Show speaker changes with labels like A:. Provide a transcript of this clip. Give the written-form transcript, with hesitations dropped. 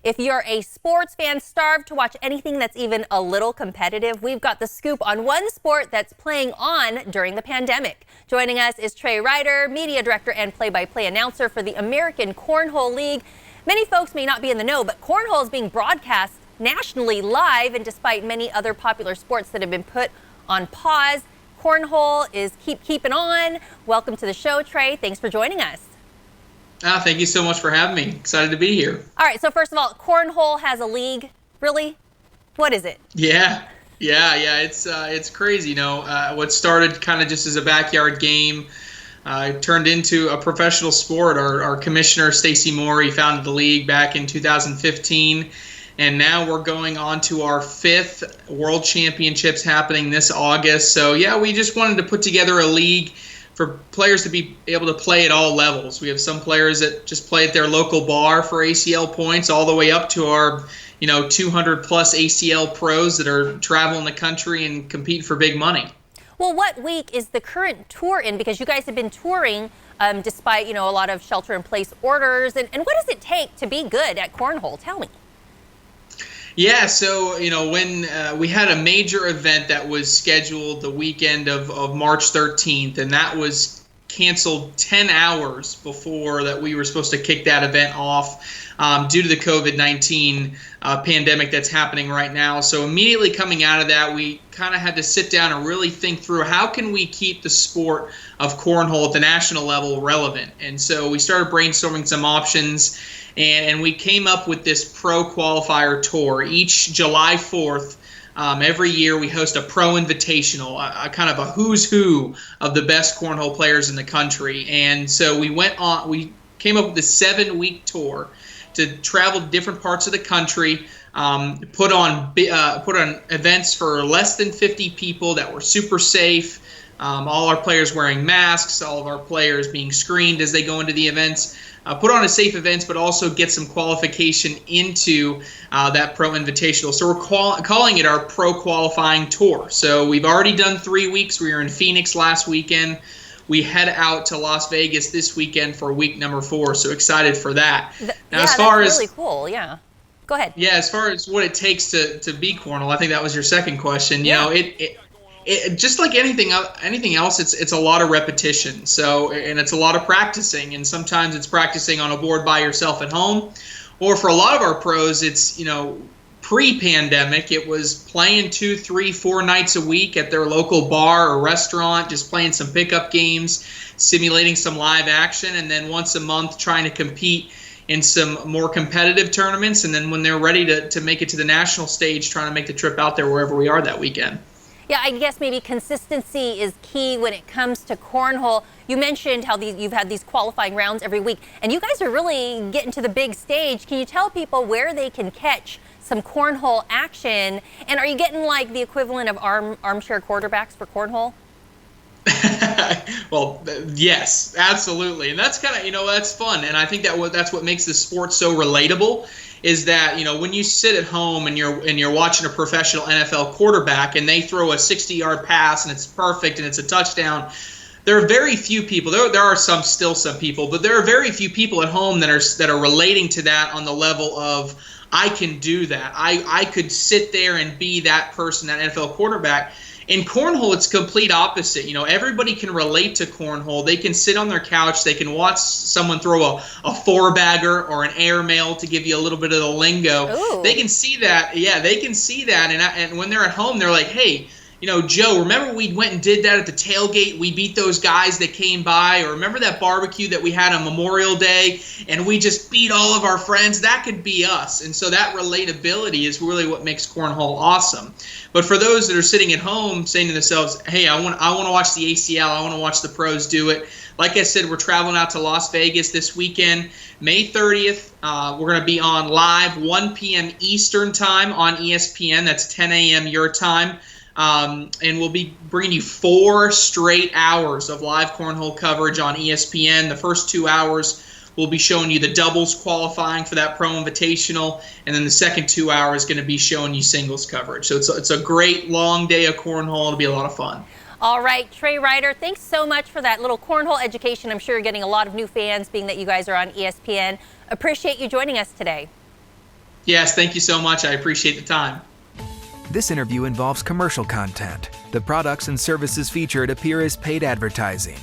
A: If you're a sports fan starved to watch anything that's even a little competitive, we've got the scoop on one sport that's playing on during the pandemic. Joining us is Trey Ryder, media director and play-by-play announcer for the American Cornhole League. Many folks may not be in the know, but cornhole is being broadcast nationally live, and despite many other popular sports that have been put on pause, cornhole is keeping on. Welcome to the show, Trey. Thanks for joining us.
B: Thank you so much for having me. Excited to be here.
A: All right, so first of all, cornhole has a league. Really? What is it?
B: Yeah. It's crazy. You know, what started kind of just as a backyard game turned into a professional sport. Our commissioner, Stacy Morey, founded the league back in 2015. And now we're going on to our 5th World Championships happening this August. So, yeah, we just wanted to put together a league for players to be able to play at all levels. We have some players that just play at their local bar for ACL points, all the way up to our 200 plus ACL pros that are traveling the country and compete for big money.
A: Well, what week is the current tour in? Because you guys have been touring despite a lot of shelter in place orders. And what does it take to be good at cornhole? Tell me.
B: Yeah, so, when we had a major event that was scheduled the weekend of March 13th, and that was canceled 10 hours before that we were supposed to kick that event off due to the COVID-19 pandemic that's happening right now. So immediately coming out of that, we kind of had to sit down and really think through how can we keep the sport of cornhole at the national level relevant. And so we started brainstorming some options. And we came up with this pro qualifier tour. Each July 4th, every year we host a pro invitational, a kind of a who's who of the best cornhole players in the country. And so we came up with this 7-week tour to travel to different parts of the country, put on events for less than 50 people that were super safe. All our players wearing masks, all of our players being screened as they go into the events. Put on a safe events, but also get some qualification into that pro invitational. So we're calling it our pro qualifying tour. So we've already done 3 weeks. We were in Phoenix last weekend. We head out to Las Vegas this weekend for week number 4. So excited for that.
A: Now, as far as really cool. Yeah. Go ahead.
B: Yeah, as far as what it takes to be cornhole, I think that was your second question.
A: Yeah.
B: It just like anything else, it's a lot of repetition. So, and it's a lot of practicing, and sometimes it's practicing on a board by yourself at home, or for a lot of our pros, it's pre-pandemic, it was playing 2, 3, 4 nights a week at their local bar or restaurant, just playing some pickup games, simulating some live action, and then once a month trying to compete in some more competitive tournaments, and then when they're ready to make it to the national stage, trying to make the trip out there wherever we are that weekend.
A: Yeah, I guess maybe consistency is key when it comes to cornhole. You mentioned how you've had these qualifying rounds every week, and you guys are really getting to the big stage. Can you tell people where they can catch some cornhole action? And are you getting like the equivalent of armchair quarterbacks for cornhole?
B: Well, yes, absolutely. And that's kind of, that's fun. And I think that's what makes the sport so relatable is that, when you sit at home and you're watching a professional NFL quarterback and they throw a 60-yard pass and it's perfect and it's a touchdown, there are very few people. There are some people, but there are very few people at home that are relating to that on the level of I can do that. I could sit there and be that person, that NFL quarterback. In cornhole, it's complete opposite. Everybody can relate to cornhole. They can sit on their couch. They can watch someone throw a 4-bagger or an airmail to give you a little bit of the lingo.
A: Ooh.
B: They can see that. Yeah, they can see that. And when they're at home, they're like, hey, Joe, remember we went and did that at the tailgate? We beat those guys that came by. Or remember that barbecue that we had on Memorial Day and we just beat all of our friends? That could be us. And so that relatability is really what makes cornhole awesome. But for those that are sitting at home saying to themselves, hey, I want to watch the ACL. I want to watch the pros do it. Like I said, we're traveling out to Las Vegas this weekend. May 30th, we're going to be on live 1 p.m. Eastern time on ESPN. That's 10 a.m. your time. And we'll be bringing you 4 straight hours of live cornhole coverage on ESPN. The first 2 hours we'll be showing you the doubles qualifying for that pro invitational, and then the second 2 hours is going to be showing you singles coverage. So it's a great long day of cornhole. It'll be a lot of fun.
A: All right, Trey Ryder, thanks so much for that little cornhole education. I'm sure you're getting a lot of new fans being that you guys are on ESPN. Appreciate you joining us today.
B: Yes, thank you so much. I appreciate the time.
C: This interview involves commercial content. The products and services featured appear as paid advertising.